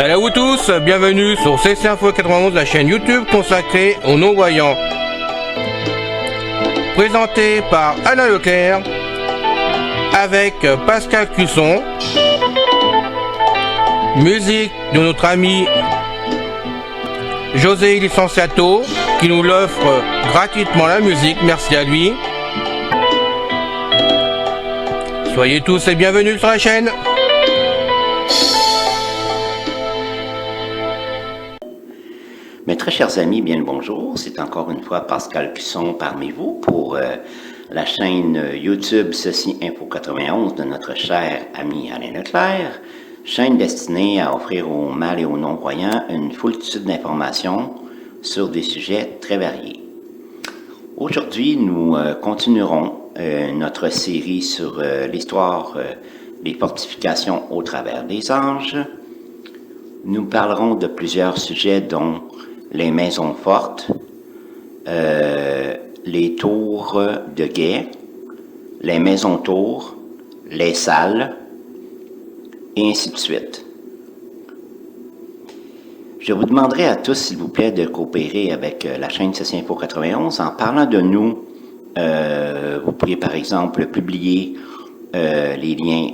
Salut à vous tous, bienvenue sur CC Info 91, la chaîne YouTube consacrée aux non-voyants. Présenté par Alain Leclerc, avec Pascal Cusson. Musique de notre ami José Licenciato, qui nous l'offre gratuitement la musique, merci à lui. Soyez tous et bienvenus sur la chaîne. Mes très chers amis, bien le bonjour. C'est encore une fois Pascal Cusson parmi vous pour la chaîne YouTube Ceci Info 91 de notre cher ami Alain Leclerc. Chaîne destinée à offrir aux mal et aux non-voyants une foultitude d'informations sur des sujets très variés. Aujourd'hui, nous continuerons notre série sur l'histoire des fortifications au travers des âges. Nous parlerons de plusieurs sujets dont les maisons fortes, les tours de guet, les maisons tours, les salles, et ainsi de suite. Je vous demanderai à tous, s'il vous plaît, de coopérer avec la chaîne Ceci Info 91 en parlant de nous. Vous pourriez, par exemple, publier les liens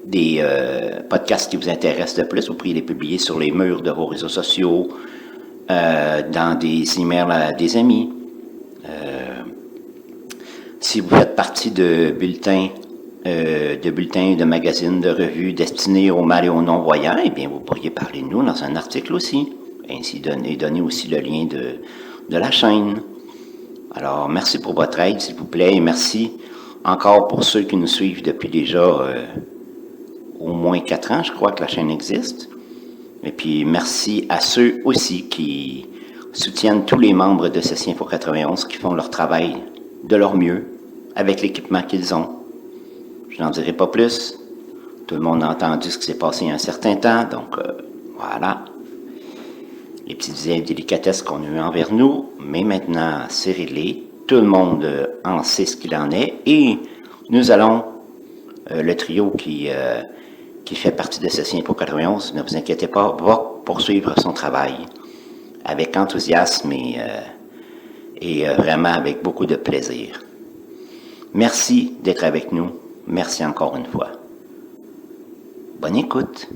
des podcasts qui vous intéressent le plus. Vous pourriez les publier sur les murs de vos réseaux sociaux, dans des emails à des amis. Si vous faites partie de bulletins, de magazines, de revues destinés aux mal et aux non-voyants, eh bien, vous pourriez parler de nous dans un article aussi. Ainsi donner aussi le lien de la chaîne. Alors, merci pour votre aide, s'il vous plaît, et merci encore pour ceux qui nous suivent depuis déjà au moins 4 ans, je crois que la chaîne existe. Et puis, merci à ceux aussi qui soutiennent tous les membres de Ceci Info 91 qui font leur travail de leur mieux avec l'équipement qu'ils ont. Je n'en dirai pas plus. Tout le monde a entendu ce qui s'est passé il y a un certain temps, donc voilà. Les petites délicatesses qu'on a eues envers nous, mais maintenant, c'est réglé. Tout le monde en sait ce qu'il en est. Et nous allons, le trio qui fait partie de Ceci Info 91, ne vous inquiétez pas, va poursuivre son travail avec enthousiasme et vraiment avec beaucoup de plaisir. Merci d'être avec nous. Merci encore une fois. Bonne écoute.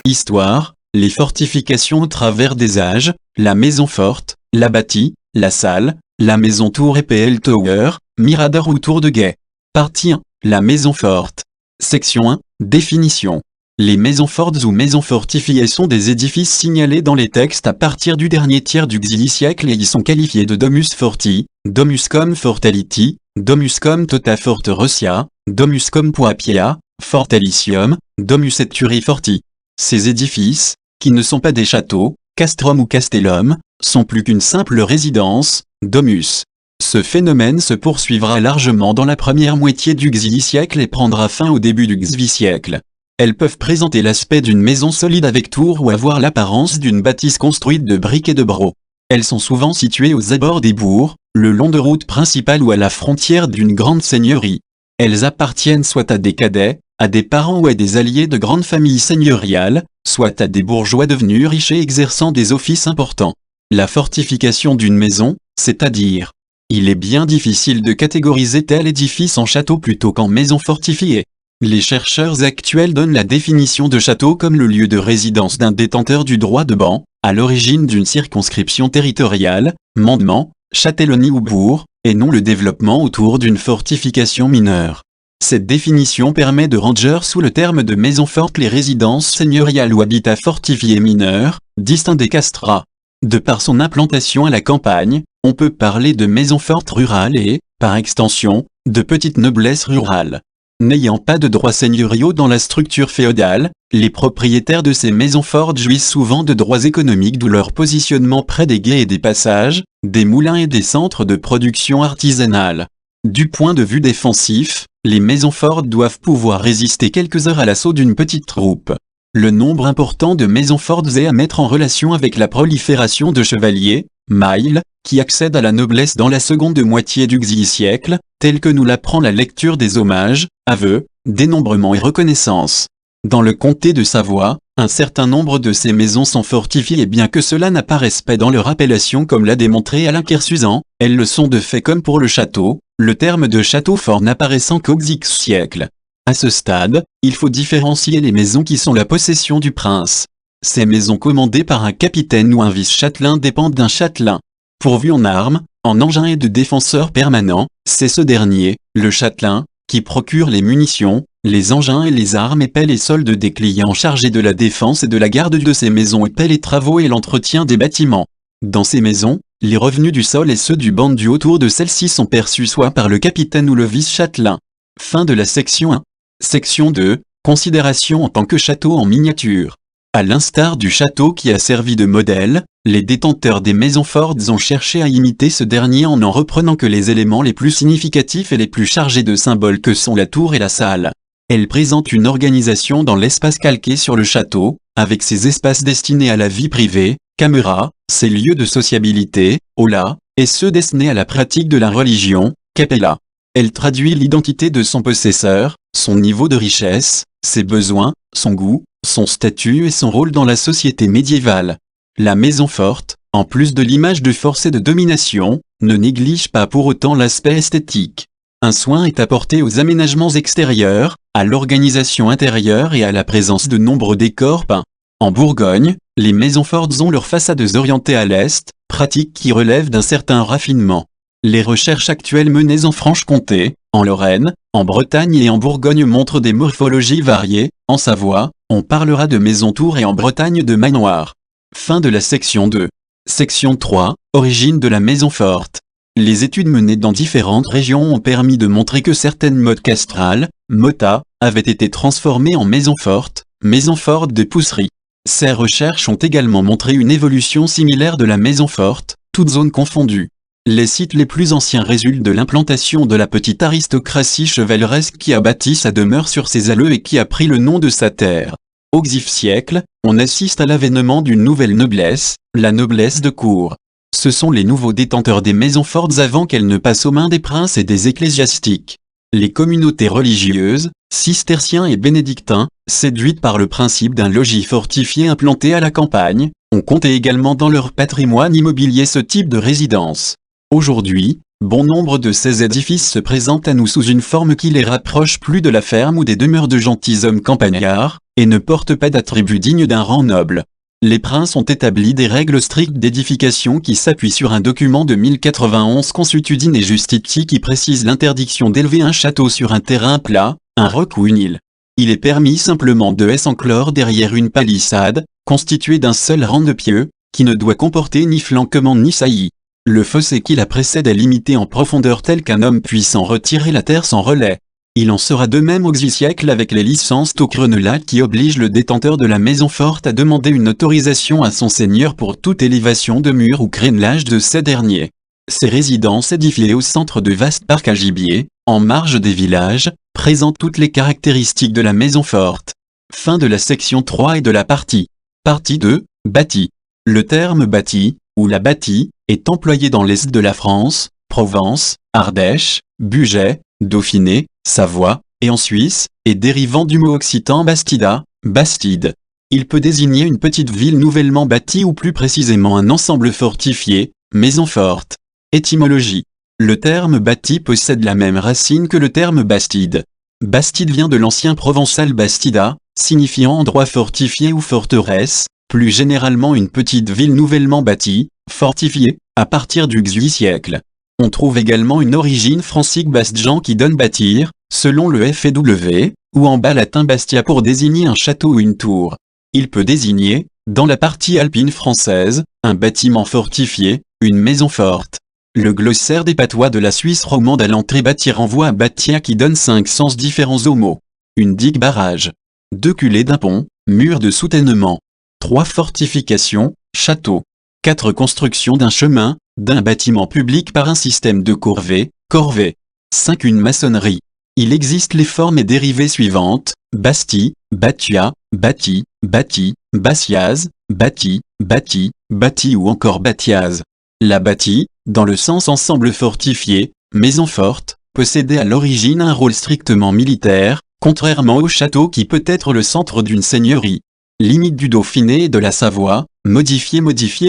Histoire, les fortifications au travers des âges, la maison forte, la bâtie, la salle, la maison tour et PL Tower, mirador ou tour de guet. Partie 1, la maison forte. Section 1, définition. Les maisons fortes ou maisons fortifiées sont des édifices signalés dans les textes à partir du dernier tiers du Xili siècle et y sont qualifiés de domus forti, domus cum fortaliti, domus cum tota forterosia, domus cum puapia, fortalicium, domus et turi forti. Ces édifices, qui ne sont pas des châteaux, castrum ou castellum, sont plus qu'une simple résidence, domus. Ce phénomène se poursuivra largement dans la première moitié du Xili siècle et prendra fin au début du Xvi siècle. Elles peuvent présenter l'aspect d'une maison solide avec tour ou avoir l'apparence d'une bâtisse construite de briques et de brocs. Elles sont souvent situées aux abords des bourgs, le long de routes principales ou à la frontière d'une grande seigneurie. Elles appartiennent soit à des cadets, à des parents ou à des alliés de grandes familles seigneuriales, soit à des bourgeois devenus riches et exerçant des offices importants. La fortification d'une maison, c'est-à-dire, il est bien difficile de catégoriser tel édifice en château plutôt qu'en maison fortifiée. Les chercheurs actuels donnent la définition de château comme le lieu de résidence d'un détenteur du droit de ban, à l'origine d'une circonscription territoriale, mandement, châtellenie ou bourg, et non le développement autour d'une fortification mineure. Cette définition permet de ranger sous le terme de maison forte les résidences seigneuriales ou habitats fortifiés mineurs, distincts des castrats. De par son implantation à la campagne, on peut parler de maison forte rurale et, par extension, de petite noblesse rurale. N'ayant pas de droits seigneuriaux dans la structure féodale, les propriétaires de ces maisons fortes jouissent souvent de droits économiques d'où leur positionnement près des guets et des passages, des moulins et des centres de production artisanale. Du point de vue défensif, les maisons fortes doivent pouvoir résister quelques heures à l'assaut d'une petite troupe. Le nombre important de maisons fortes est à mettre en relation avec la prolifération de chevaliers, mailles, qui accèdent à la noblesse dans la seconde moitié du Xili siècle, tel que nous l'apprend la lecture des hommages, aveux, dénombrement et reconnaissance. Dans le comté de Savoie, un certain nombre de ces maisons sont fortifiées et bien que cela n'apparaisse pas dans leur appellation comme l'a démontré Alain Kersuzan, elles le sont de fait comme pour le château, le terme de château fort n'apparaissant qu'au X siècle. À ce stade, il faut différencier les maisons qui sont la possession du prince. Ces maisons commandées par un capitaine ou un vice-châtelain dépendent d'un châtelain. Pourvu en armes, en engins et de défenseurs permanents, c'est ce dernier, le châtelain, qui procure les munitions, les engins et les armes et paie les soldes des clients chargés de la défense et de la garde de ces maisons et paie les travaux et l'entretien des bâtiments. Dans ces maisons, les revenus du sol et ceux du bandu autour de celles-ci sont perçus soit par le capitaine ou le vice-châtelain. Fin de la section 1. Section 2. Considération en tant que château en miniature. À l'instar du château qui a servi de modèle, les détenteurs des maisons fortes ont cherché à imiter ce dernier en n'en reprenant que les éléments les plus significatifs et les plus chargés de symboles que sont la tour et la salle. Elle présente une organisation dans l'espace calqué sur le château, avec ses espaces destinés à la vie privée, caméras, ses lieux de sociabilité, aulas, et ceux destinés à la pratique de la religion, capella. Elle traduit l'identité de son possesseur, son niveau de richesse, ses besoins, son goût, son statut et son rôle dans la société médiévale. La maison forte, en plus de l'image de force et de domination, ne néglige pas pour autant l'aspect esthétique. Un soin est apporté aux aménagements extérieurs, à l'organisation intérieure et à la présence de nombreux décors peints. En Bourgogne, les maisons fortes ont leurs façades orientées à l'est, pratique qui relève d'un certain raffinement. Les recherches actuelles menées en Franche-Comté, en Lorraine, en Bretagne et en Bourgogne montrent des morphologies variées. En Savoie, on parlera de maison-tour et en Bretagne de manoir. Fin de la section 2. Section 3. Origine de la maison forte. Les études menées dans différentes régions ont permis de montrer que certaines mottes castrales, mota, avaient été transformées en maisons fortes de pousserie. Ces recherches ont également montré une évolution similaire de la maison forte, toutes zones confondues. Les sites les plus anciens résultent de l'implantation de la petite aristocratie chevaleresque qui a bâti sa demeure sur ses alleux et qui a pris le nom de sa terre. Au XIe siècle, on assiste à l'avènement d'une nouvelle noblesse, la noblesse de cour. Ce sont les nouveaux détenteurs des maisons fortes avant qu'elles ne passent aux mains des princes et des ecclésiastiques. Les communautés religieuses, cisterciens et bénédictins, séduites par le principe d'un logis fortifié implanté à la campagne, ont compté également dans leur patrimoine immobilier ce type de résidence. Aujourd'hui, bon nombre de ces édifices se présentent à nous sous une forme qui les rapproche plus de la ferme ou des demeures de gentilshommes campagnards, et ne portent pas d'attributs dignes d'un rang noble. Les princes ont établi des règles strictes d'édification qui s'appuient sur un document de 1091 Consuetudine et Justitiae qui précise l'interdiction d'élever un château sur un terrain plat, un roc ou une île. Il est permis simplement de s'enclore derrière une palissade, constituée d'un seul rang de pieux, qui ne doit comporter ni flanquement ni saillie. Le fossé qui la précède est limité en profondeur tel qu'un homme puisse en retirer la terre sans relais. Il en sera de même au XIe siècle avec les licences Tocrenelate qui obligent le détenteur de la maison forte à demander une autorisation à son seigneur pour toute élévation de mur ou crénelage de ces derniers. Ces résidences édifiées au centre de vastes parcs à gibier, en marge des villages, présentent toutes les caractéristiques de la maison forte. Fin de la section 3 et de la partie. Partie 2, bâti. Le terme bâti, ou la bâtie, est employé dans l'est de la France, Provence, Ardèche, Bugey, Dauphiné, Savoie, et en Suisse, et dérivant du mot occitan bastida, bastide. Il peut désigner une petite ville nouvellement bâtie ou plus précisément un ensemble fortifié, maison forte. Étymologie. Le terme bâti possède la même racine que le terme bastide. Bastide vient de l'ancien provençal bastida, signifiant endroit fortifié ou forteresse, plus généralement une petite ville nouvellement bâtie, fortifiée, à partir du XVIIIe siècle. On trouve également une origine francique bastjan qui donne bâtir, selon le FW, ou en bas latin bastia pour désigner un château ou une tour. Il peut désigner, dans la partie alpine française, un bâtiment fortifié, une maison forte. Le glossaire des patois de la Suisse romande à l'entrée bâti renvoie à bâtia qui donne 5 sens différents au mot. Une digue barrage. 2 culées d'un pont, mur de soutènement. 3 fortifications, château. 4 constructions d'un chemin, d'un bâtiment public par un système de corvées, corvée. 5 une maçonnerie. Il existe les formes et dérivées suivantes, basti, batia, bâti, bâti, bastiaz, bâti, bâti, bâti ou encore bâtiaz. La bâtie, dans le sens ensemble fortifié, maison forte, possédait à l'origine un rôle strictement militaire, contrairement au château qui peut être le centre d'une seigneurie. Limite du Dauphiné et de la Savoie, modifier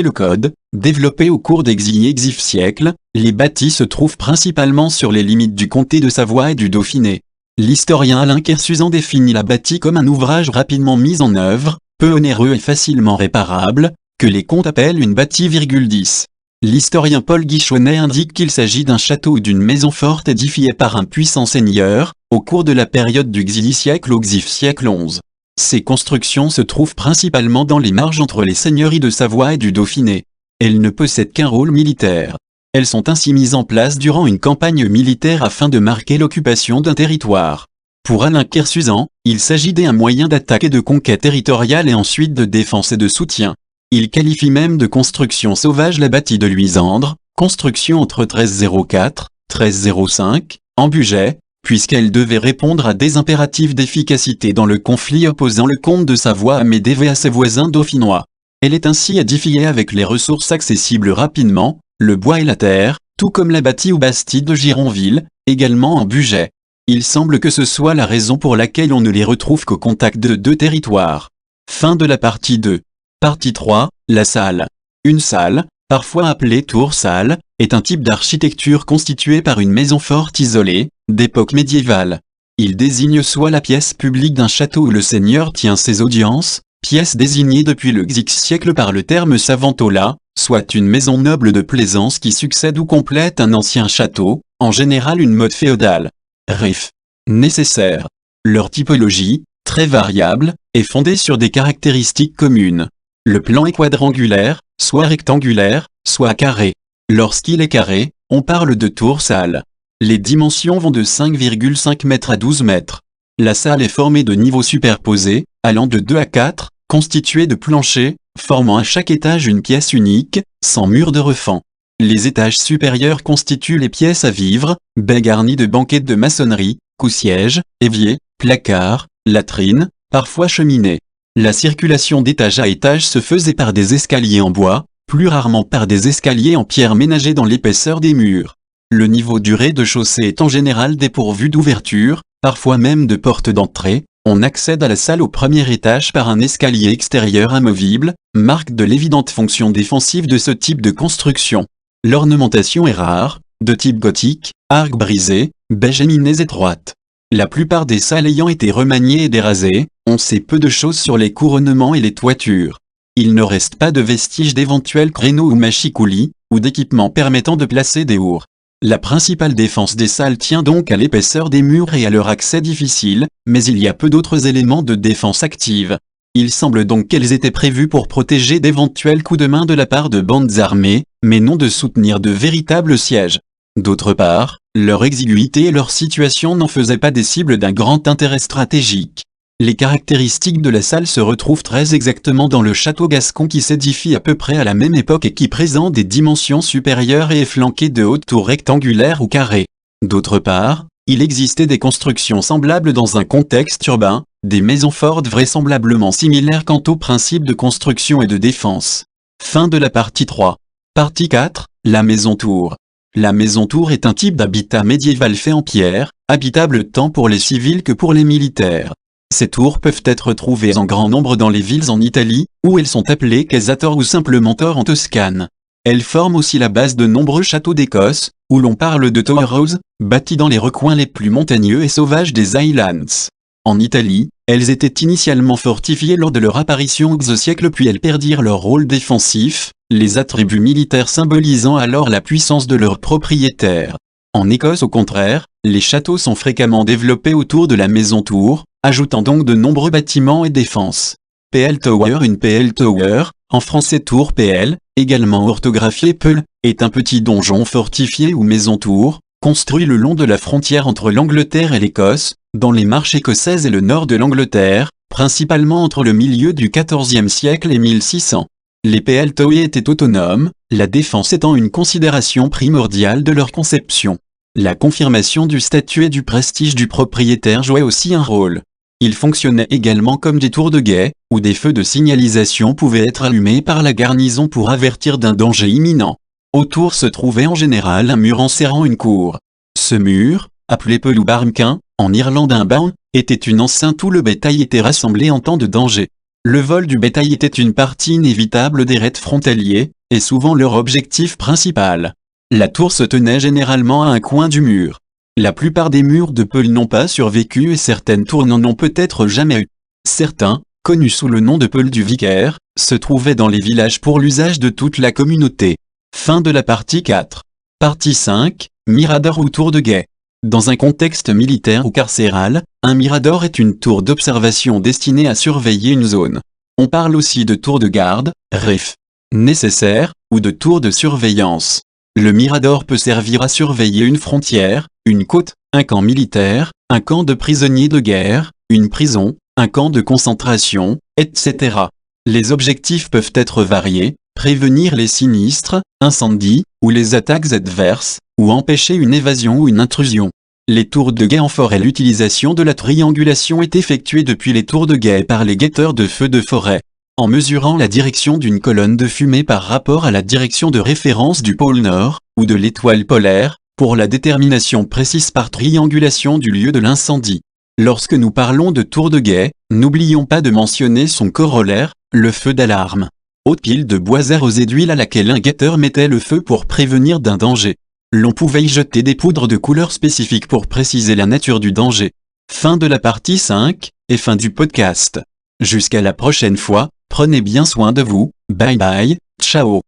le code, développé au cours des siècles, les bâtis se trouvent principalement sur les limites du comté de Savoie et du Dauphiné. L'historien Alain Kersuzan définit la bâtie comme un ouvrage rapidement mis en œuvre, peu onéreux et facilement réparable, que les contes appellent une bâtie .10. L'historien Paul Guichonnet indique qu'il s'agit d'un château ou d'une maison forte édifiée par un puissant seigneur, au cours de la période du siècle au siècle XI. Ces constructions se trouvent principalement dans les marges entre les seigneuries de Savoie et du Dauphiné. Elles ne possèdent qu'un rôle militaire. Elles sont ainsi mises en place durant une campagne militaire afin de marquer l'occupation d'un territoire. Pour Alain Kersuzan, il s'agit d'un moyen d'attaque et de conquête territoriale et ensuite de défense et de soutien. Il qualifie même de construction sauvage la bâtie de Luisandre, construction entre 1304, 1305, en Bugey, puisqu'elle devait répondre à des impératifs d'efficacité dans le conflit opposant le comte de Savoie à Médévé à ses voisins dauphinois. Elle est ainsi édifiée avec les ressources accessibles rapidement, le bois et la terre, tout comme la bâtie ou bastide de Gironville, également en Bugey. Il semble que ce soit la raison pour laquelle on ne les retrouve qu'au contact de deux territoires. Fin de la partie 2. Partie 3, la salle. Une salle, parfois appelée tour-salle, est un type d'architecture constituée par une maison forte isolée, d'époque médiévale. Il désigne soit la pièce publique d'un château où le seigneur tient ses audiences, pièce désignée depuis le siècle par le terme savantola, soit une maison noble de plaisance qui succède ou complète un ancien château, en général une mode féodale. Ref. Nécessaire. Leur typologie, très variable, est fondée sur des caractéristiques communes. Le plan est quadrangulaire, soit rectangulaire, soit carré. Lorsqu'il est carré, on parle de tour-salle. Les dimensions vont de 5,5 mètres à 12 mètres. La salle est formée de niveaux superposés, allant de 2 à 4, constitués de planchers, formant à chaque étage une pièce unique, sans mur de refend. Les étages supérieurs constituent les pièces à vivre, baies garnies de banquettes de maçonnerie, cou-sièges, éviers, placards, latrines, parfois cheminées. La circulation d'étage à étage se faisait par des escaliers en bois, plus rarement par des escaliers en pierre ménagés dans l'épaisseur des murs. Le niveau du rez-de-chaussée est en général dépourvu d'ouverture, parfois même de porte d'entrée. On accède à la salle au premier étage par un escalier extérieur amovible, marque de l'évidente fonction défensive de ce type de construction. L'ornementation est rare, de type gothique, arcs brisés, baies géminées étroites. La plupart des salles ayant été remaniées et dérasées, on sait peu de choses sur les couronnements et les toitures. Il ne reste pas de vestiges d'éventuels créneaux ou machicoulis, ou d'équipements permettant de placer des ours. La principale défense des salles tient donc à l'épaisseur des murs et à leur accès difficile, mais il y a peu d'autres éléments de défense active. Il semble donc qu'elles étaient prévues pour protéger d'éventuels coups de main de la part de bandes armées, mais non de soutenir de véritables sièges. D'autre part, leur exiguïté et leur situation n'en faisaient pas des cibles d'un grand intérêt stratégique. Les caractéristiques de la salle se retrouvent très exactement dans le château gascon qui s'édifie à peu près à la même époque et qui présente des dimensions supérieures et est flanqué de hautes tours rectangulaires ou carrées. D'autre part, il existait des constructions semblables dans un contexte urbain, des maisons fortes vraisemblablement similaires quant aux principes de construction et de défense. Fin de la partie 3. Partie 4, la maison tour. La maison tour est un type d'habitat médiéval fait en pierre, habitable tant pour les civils que pour les militaires. Ces tours peuvent être trouvées en grand nombre dans les villes en Italie, où elles sont appelées casator ou simplement tor en Toscane. Elles forment aussi la base de nombreux châteaux d'Écosse, où l'on parle de towers, bâtis dans les recoins les plus montagneux et sauvages des Highlands. En Italie, elles étaient initialement fortifiées lors de leur apparition au siècle puis elles perdirent leur rôle défensif, les attributs militaires symbolisant alors la puissance de leurs propriétaires. En Écosse au contraire, les châteaux sont fréquemment développés autour de la maison tour, ajoutant donc de nombreux bâtiments et défenses. PL Tower. Une PL Tower, en français tour PL, également orthographié Peul, est un petit donjon fortifié ou maison tour, construit le long de la frontière entre l'Angleterre et l'Écosse, dans les marches écossaises et le nord de l'Angleterre, principalement entre le milieu du XIVe siècle et 1600. Les PL Tower étaient autonomes, la défense étant une considération primordiale de leur conception. La confirmation du statut et du prestige du propriétaire jouait aussi un rôle. Ils fonctionnaient également comme des tours de guet, où des feux de signalisation pouvaient être allumés par la garnison pour avertir d'un danger imminent. Autour se trouvait en général un mur enserrant une cour. Ce mur, appelé peul ou barmquin, en Irlande un bain, était une enceinte où le bétail était rassemblé en temps de danger. Le vol du bétail était une partie inévitable des raids frontaliers, et souvent leur objectif principal. La tour se tenait généralement à un coin du mur. La plupart des murs de Peul n'ont pas survécu et certaines tours n'en ont peut-être jamais eu. Certains, connus sous le nom de Peul du Vicaire, se trouvaient dans les villages pour l'usage de toute la communauté. Fin de la partie 4. Partie 5, Mirador ou tour de guet. Dans un contexte militaire ou carcéral, un mirador est une tour d'observation destinée à surveiller une zone. On parle aussi de tour de garde, RIF, nécessaire, ou de tour de surveillance. Le mirador peut servir à surveiller une frontière, une côte, un camp militaire, un camp de prisonniers de guerre, une prison, un camp de concentration, etc. Les objectifs peuvent être variés, prévenir les sinistres, incendies, ou les attaques adverses, ou empêcher une évasion ou une intrusion. Les tours de guet en forêt. L'utilisation de la triangulation est effectuée depuis les tours de guet par les guetteurs de feux de forêt. En mesurant la direction d'une colonne de fumée par rapport à la direction de référence du pôle Nord, ou de l'étoile polaire, pour la détermination précise par triangulation du lieu de l'incendie. Lorsque nous parlons de tour de guet, n'oublions pas de mentionner son corollaire, le feu d'alarme. Haute pile de bois arrosée d'huile à laquelle un guetteur mettait le feu pour prévenir d'un danger. L'on pouvait y jeter des poudres de couleur spécifiques pour préciser la nature du danger. Fin de la partie 5, et fin du podcast. Jusqu'à la prochaine fois, prenez bien soin de vous, bye bye, ciao.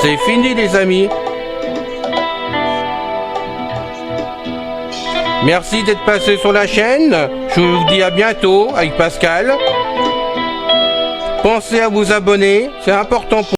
C'est fini les amis. Merci d'être passé sur la chaîne. Je vous dis à bientôt avec Pascal. Pensez à vous abonner, c'est important pour